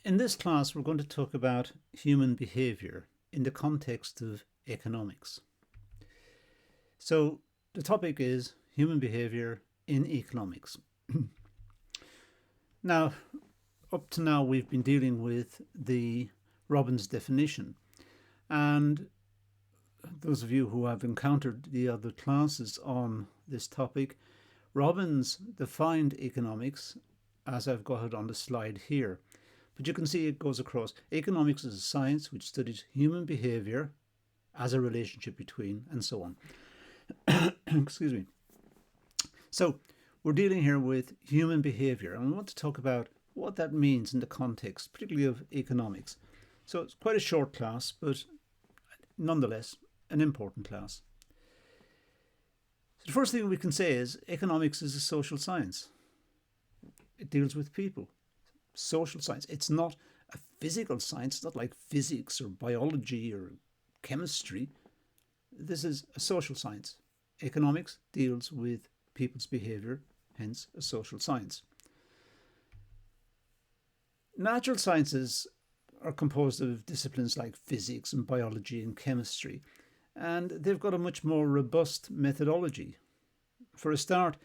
In this class, we're going to talk about human behavior in the context of economics. So the topic is human behavior in economics. Now, up to now, we've been dealing with the Robbins definition. And those of you who have encountered the other classes on this topic, Robbins defined economics as I've got it on the slide here. But you can see it goes across. Economics is a science which studies human behavior as a relationship between, and so on. Excuse me. So we're dealing here with human behavior, and we want to talk about what that means in the context, particularly of economics. So it's quite a short class, but nonetheless an important class. So the first thing we can say is economics is a social science. It deals with people. Social science. It's not a physical science. It's not like physics or biology or chemistry. This is a social science. Economics deals with people's behavior, hence a social science. Natural sciences are composed of disciplines like physics and biology and chemistry, and they've got a much more robust methodology. For a start,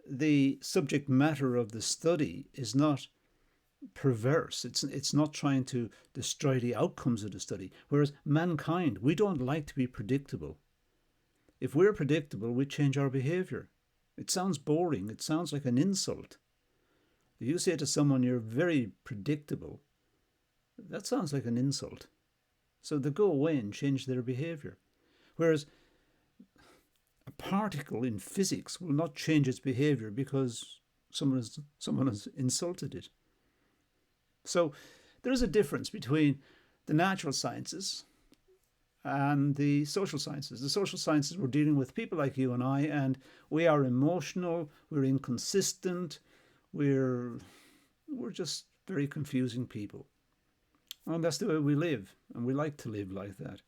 the subject matter of the study is not perverse. It's not trying to destroy the outcomes of the study. Whereas mankind, we don't like to be predictable. If we're predictable, we change our behavior. It sounds boring. It sounds like an insult. If you say to someone, you're very predictable, that sounds like an insult. So they go away and change their behavior. Whereas a particle in physics will not change its behavior because someone has insulted it. So there is a difference between the natural sciences and the social sciences. The social sciences, we're dealing with people like you and I, and we are emotional, we're inconsistent, we're just very confusing people. And that's the way we live, and we like to live like that.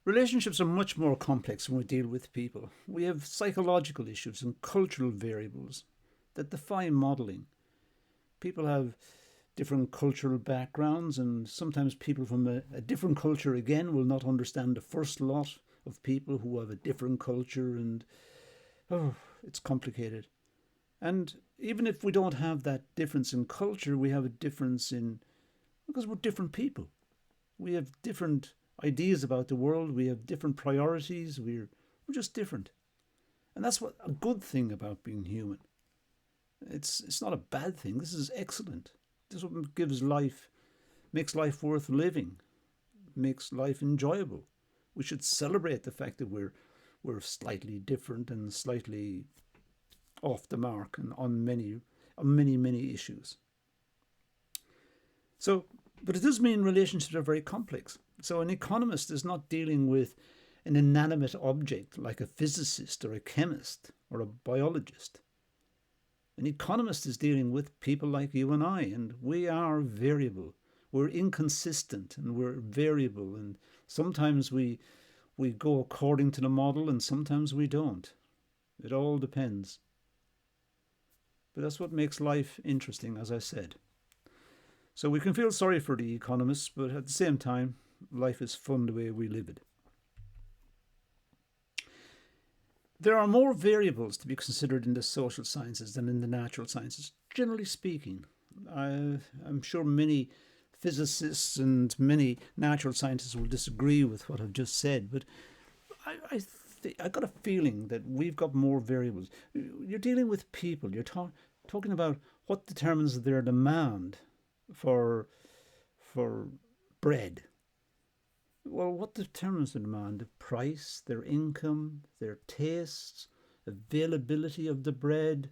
Relationships are much more complex when we deal with people. We have psychological issues and cultural variables that defy modelling. People have different cultural backgrounds, and sometimes people from a different culture again will not understand the first lot of people who have a different culture, and it's complicated. And even if we don't have that difference in culture, we have a difference because we're different people. We have different ideas about the world, we have different priorities, we're just different. And that's what a good thing about being human. It's not a bad thing. This is excellent. This is what makes life worth living, makes life enjoyable. We should celebrate the fact that we're slightly different and slightly off the mark and on many issues. So, but it does mean relationships are very complex. So an economist is not dealing with an inanimate object like a physicist or a chemist or a biologist. An economist is dealing with people like you and I, and we are variable. We're inconsistent and we're variable, and sometimes we go according to the model and sometimes we don't. It all depends. But that's what makes life interesting, as I said. So we can feel sorry for the economists, but at the same time, life is fun the way we live it. There are more variables to be considered in the social sciences than in the natural sciences, generally speaking. I'm sure many physicists and many natural scientists will disagree with what I've just said, but I got a feeling that we've got more variables. You're dealing with people. You're talking about what determines their demand for bread. Well, what determines the demand? The price, their income, their tastes, availability of the bread,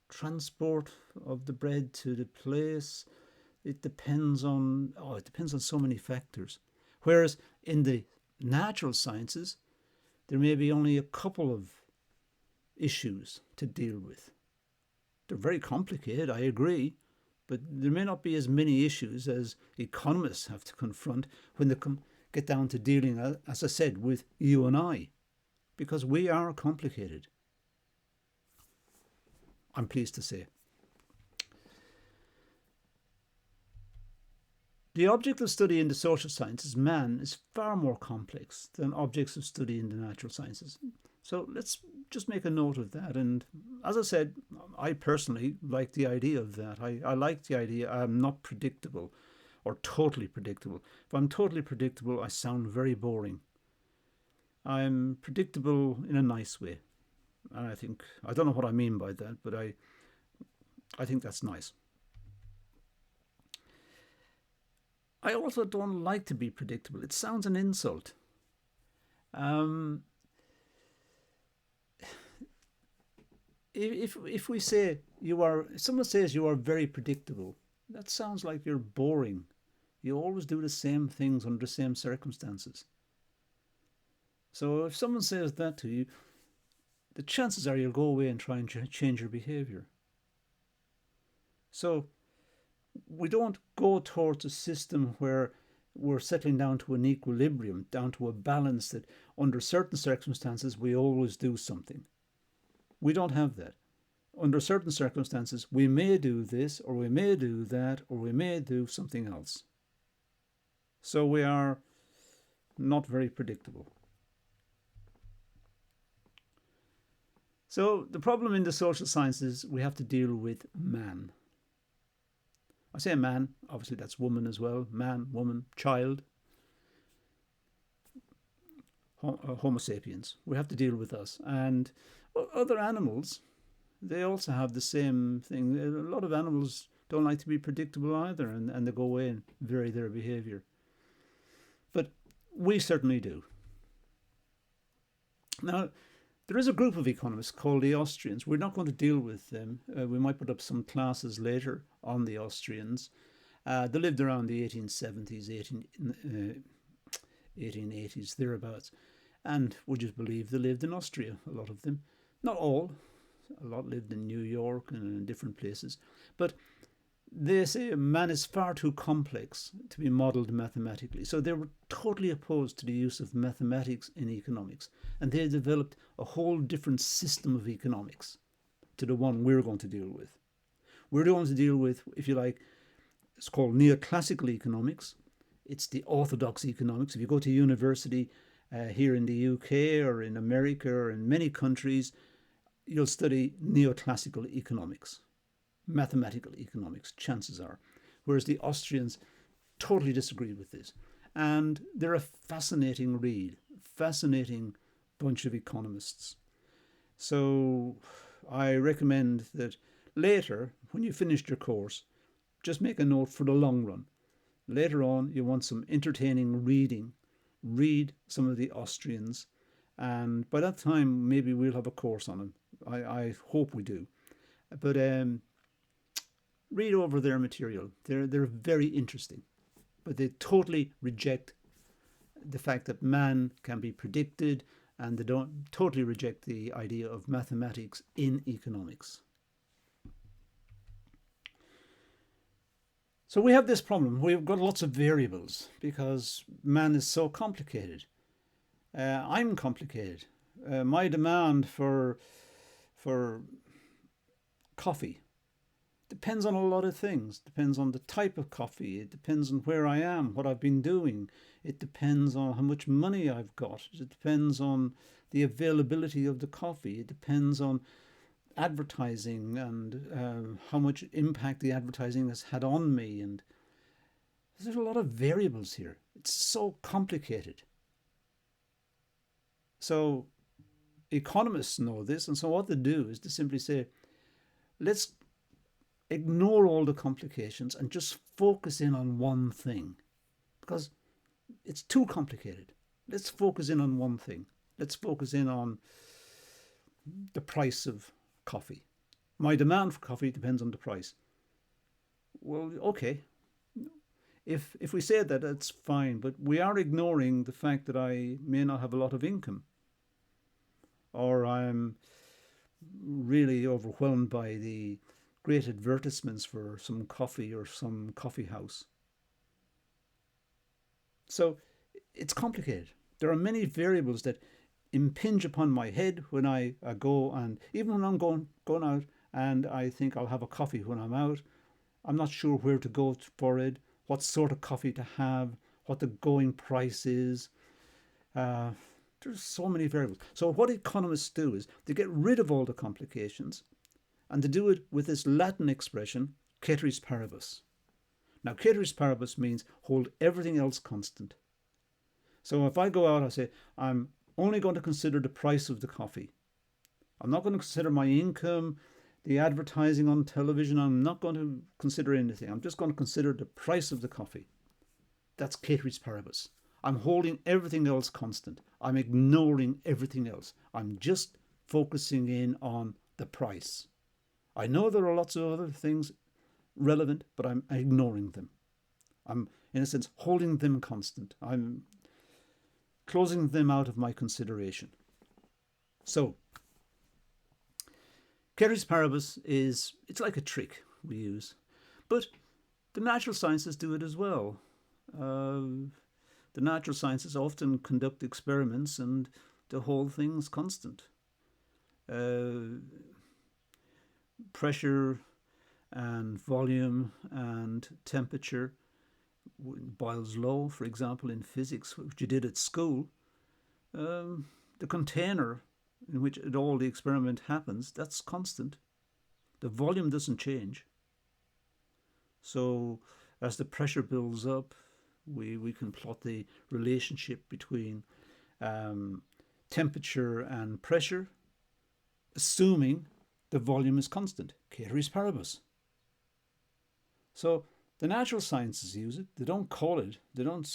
transport of the bread to the place. It depends on so many factors. Whereas in the natural sciences, there may be only a couple of issues to deal with. They're very complicated, I agree, but there may not be as many issues as economists have to confront when they get down to dealing, as I said, with you and I, because we are complicated, I'm pleased to say. The object of study in the social sciences, man, is far more complex than objects of study in the natural sciences. So let's just make a note of that. And as I said, I personally like the idea of that. I like the idea I'm not predictable or totally predictable. If I'm totally predictable, I sound very boring. I'm predictable in a nice way. And I don't know what I mean by that, but I think that's nice. I also don't like to be predictable. It sounds an insult. Um, if we say if someone says you are very predictable, that sounds like you're boring. You always do the same things under the same circumstances. So if someone says that to you, the chances are you'll go away and try and change your behavior. So we don't go towards a system where we're settling down to an equilibrium, down to a balance that under certain circumstances we always do something. We don't have that. Under certain circumstances we may do this, or we may do that, or we may do something else. So we are not very predictable. So the problem in the social sciences, we have to deal with man. I say man, obviously that's woman as well. Man, woman, child, Homo sapiens. We have to deal with us. And other animals, they also have the same thing. A lot of animals don't like to be predictable either, and they go away and vary their behavior. But we certainly do. Now, there is a group of economists called the Austrians. We're not going to deal with them. We might put up some classes later on the Austrians. They lived around the 1870s, 1880s, thereabouts. And would you believe they lived in Austria, a lot of them. Not all. A lot lived in New York and in different places. But they say man is far too complex to be modelled mathematically. So they were totally opposed to the use of mathematics in economics. And they developed a whole different system of economics to the one we're going to deal with. We're going to deal with, if you like, it's called neoclassical economics. It's the orthodox economics. If you go to university here in the UK or in America or in many countries, you'll study neoclassical economics. Mathematical economics, chances are. Whereas the Austrians totally disagree with this. And they're a fascinating read, fascinating bunch of economists. So I recommend that later, when you finished your course, just make a note for the long run. Later on, you want some entertaining reading. Read some of the Austrians. And by that time, maybe we'll have a course on them. I hope we do. But read over their material. They're very interesting, but they totally reject the fact that man can be predicted, and they don't totally reject the idea of mathematics in economics. So we have this problem. We've got lots of variables because man is so complicated. I'm complicated. My demand for coffee depends on a lot of things. It depends on the type of coffee. It depends on where I am, what I've been doing. It depends on how much money I've got. It depends on the availability of the coffee. It depends on advertising and how much impact the advertising has had on me. And there's a lot of variables here. It's so complicated. So economists know this, and so what they do is to simply say, let's ignore all the complications and just focus in on one thing, because it's too complicated. Let's focus in on one thing. Let's focus in on the price of coffee. My demand for coffee depends on the price. Well, okay. If we say that, that's fine, but we are ignoring the fact that I may not have a lot of income, or I'm really overwhelmed by the great advertisements for some coffee or some coffee house. So it's complicated. There are many variables that impinge upon my head when I go, and even when I'm going out and I think I'll have a coffee when I'm out, I'm not sure where to go for it, what sort of coffee to have, what the going price is. Uh, there's so many variables. So what economists do is they get rid of all the complications, and they do it with this Latin expression, ceteris paribus. Now, ceteris paribus means hold everything else constant. So if I go out, I say, I'm only going to consider the price of the coffee. I'm not going to consider my income, the advertising on television. I'm not going to consider anything. I'm just going to consider the price of the coffee. That's ceteris paribus. I'm holding everything else constant. I'm ignoring everything else. I'm just focusing in on the price. I know there are lots of other things relevant, but I'm ignoring them. I'm, in a sense, holding them constant. I'm closing them out of my consideration. So, ceteris paribus it's like a trick we use, but the natural sciences do it as well. The natural sciences often conduct experiments and they hold things constant. Pressure and volume and temperature, Boyle's law, for example, in physics, which you did at school, the container in which all the experiment happens, that's constant. The volume doesn't change. So as the pressure builds up, we can plot the relationship between temperature and pressure, assuming the volume is constant, ceteris paribus. So the natural sciences use it. They don't call it, they don't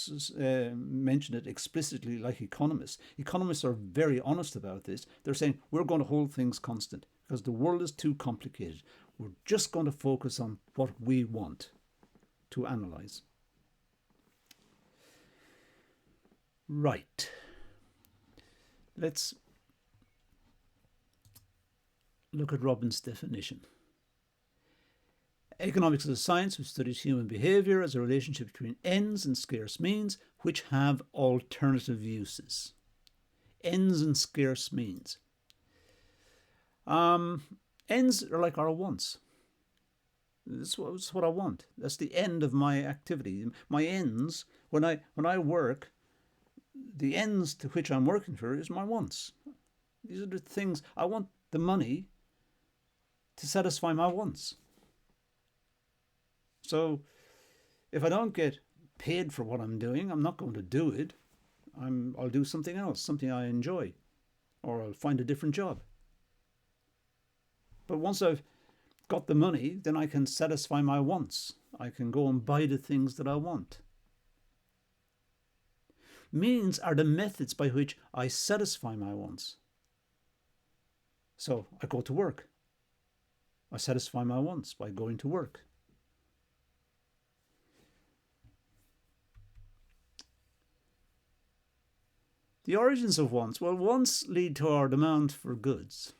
mention it explicitly like economists. Economists are very honest about this. They're saying we're going to hold things constant because the world is too complicated. We're just going to focus on what we want to analyze. Right. Let's look at Robbins' definition. Economics is a science which studies human behaviour as a relationship between ends and scarce means which have alternative uses. Ends and scarce means. Ends are like our wants. That's what I want. That's the end of my activity. My ends, when I work, the ends to which I'm working for is my wants. These are the things I want. The money to satisfy my wants. So if I don't get paid for what I'm doing, I'm not going to do it. I'll do something else, something I enjoy, or I'll find a different job. But once I've got the money, then I can satisfy my wants. I can go and buy the things that I want. Means are the methods by which I satisfy my wants. So I go to work. I satisfy my wants by going to work. The origins of wants. Well, wants lead to our demand for goods.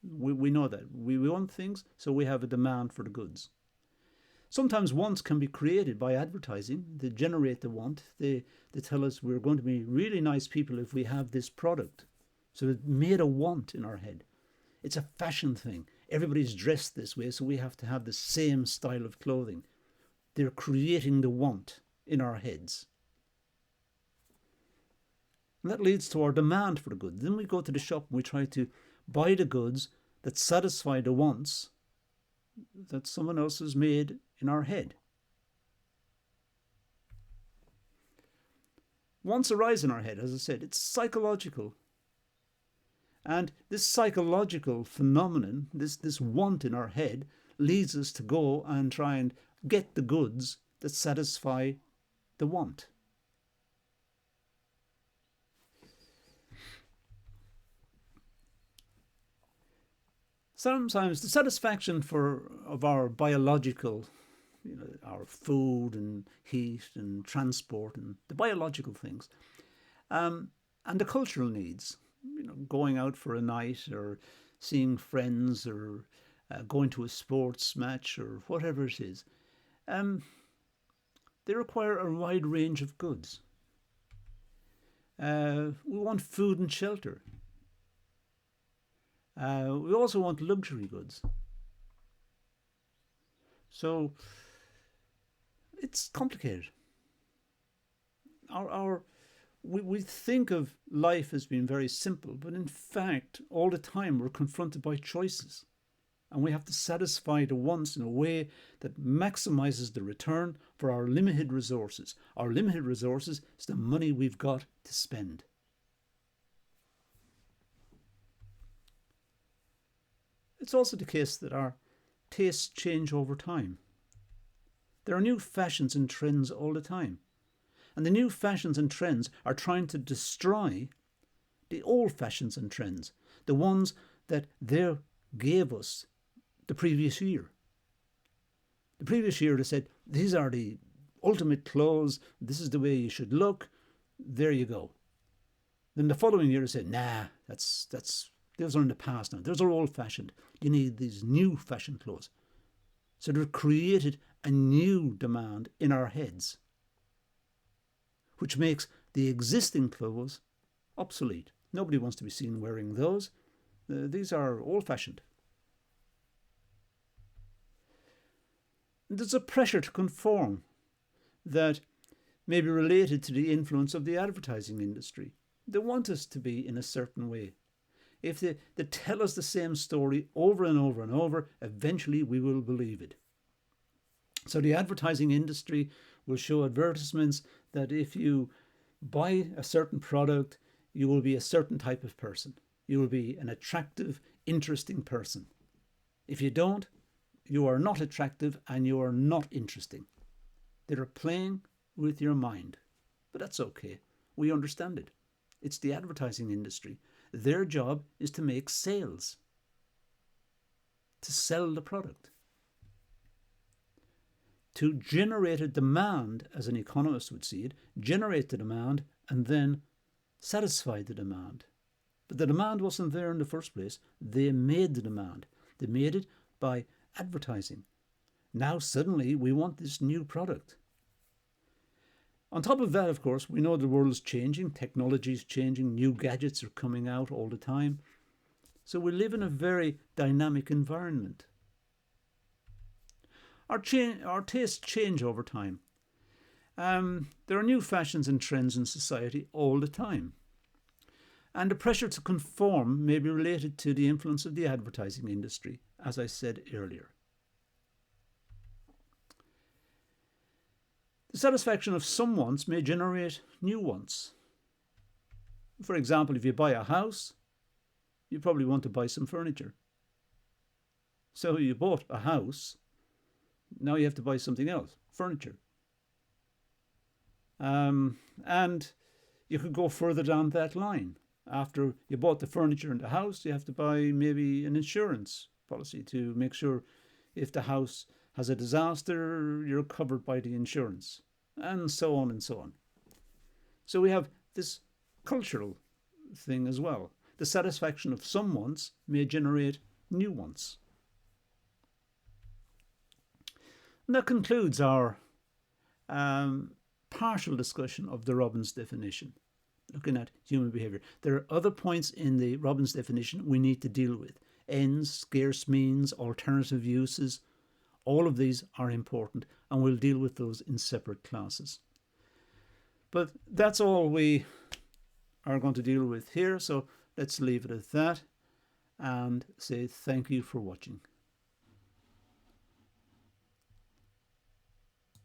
We know that. We want things, so we have a demand for the goods. Sometimes wants can be created by advertising. They generate the want. They tell us we're going to be really nice people if we have this product. So it made a want in our head. It's a fashion thing. Everybody's dressed this way, so we have to have the same style of clothing. They're creating the want in our heads. And that leads to our demand for the goods. Then we go to the shop and we try to buy the goods that satisfy the wants that someone else has made in our head. Wants arise in our head, as I said. It's psychological. And this psychological phenomenon, this want in our head, leads us to go and try and get the goods that satisfy the want. Sometimes the satisfaction of our biological, our food and heat and transport and the biological things, and the cultural needs, going out for a night or seeing friends or going to a sports match or whatever it is, they require a wide range of goods. We want food and shelter. We also want luxury goods. So It's complicated. We think of life as being very simple, but in fact, all the time we're confronted by choices. And we have to satisfy the wants in a way that maximizes the return for our limited resources. Our limited resources is the money we've got to spend. It's also the case that our tastes change over time. There are new fashions and trends all the time. And the new fashions and trends are trying to destroy the old fashions and trends, the ones that they gave us the previous year. The previous year they said, these are the ultimate clothes, this is the way you should look, there you go. Then the following year they said, nah, those are in the past now, those are old fashioned. You need these new fashion clothes. So they've created a new demand in our heads, which makes the existing clothes obsolete. Nobody wants to be seen wearing those. These are old-fashioned. There's a pressure to conform that may be related to the influence of the advertising industry. They want us to be in a certain way. If they tell us the same story over and over and over, eventually we will believe it. So the advertising industry will show advertisements that if you buy a certain product, you will be a certain type of person. You will be an attractive, interesting person. If you don't, you are not attractive and you are not interesting. They're playing with your mind. But that's okay. We understand it. It's the advertising industry. Their job is to make sales, to sell the product, to generate a demand, as an economist would see it, generate the demand and then satisfy the demand. But the demand wasn't there in the first place. They made the demand. They made it by advertising. Now suddenly we want this new product. On top of that, of course, we know the world is changing, technology is changing, new gadgets are coming out all the time. So we live in a very dynamic environment. Our tastes change over time. There are new fashions and trends in society all the time. And the pressure to conform may be related to the influence of the advertising industry, as I said earlier. The satisfaction of some wants may generate new wants. For example, if you buy a house, you probably want to buy some furniture. So you bought a house, now you have to buy something else, furniture. And you could go further down that line. After you bought the furniture and the house, you have to buy maybe an insurance policy to make sure if the house has a disaster, you're covered by the insurance, and so on and so on. So we have this cultural thing as well. The satisfaction of some wants may generate new wants. And that concludes our partial discussion of the Robbins definition, looking at human behaviour. There are other points in the Robbins definition we need to deal with. Ends, scarce means, alternative uses. All of these are important, and we'll deal with those in separate classes. But that's all we are going to deal with here, so let's leave it at that and say thank you for watching.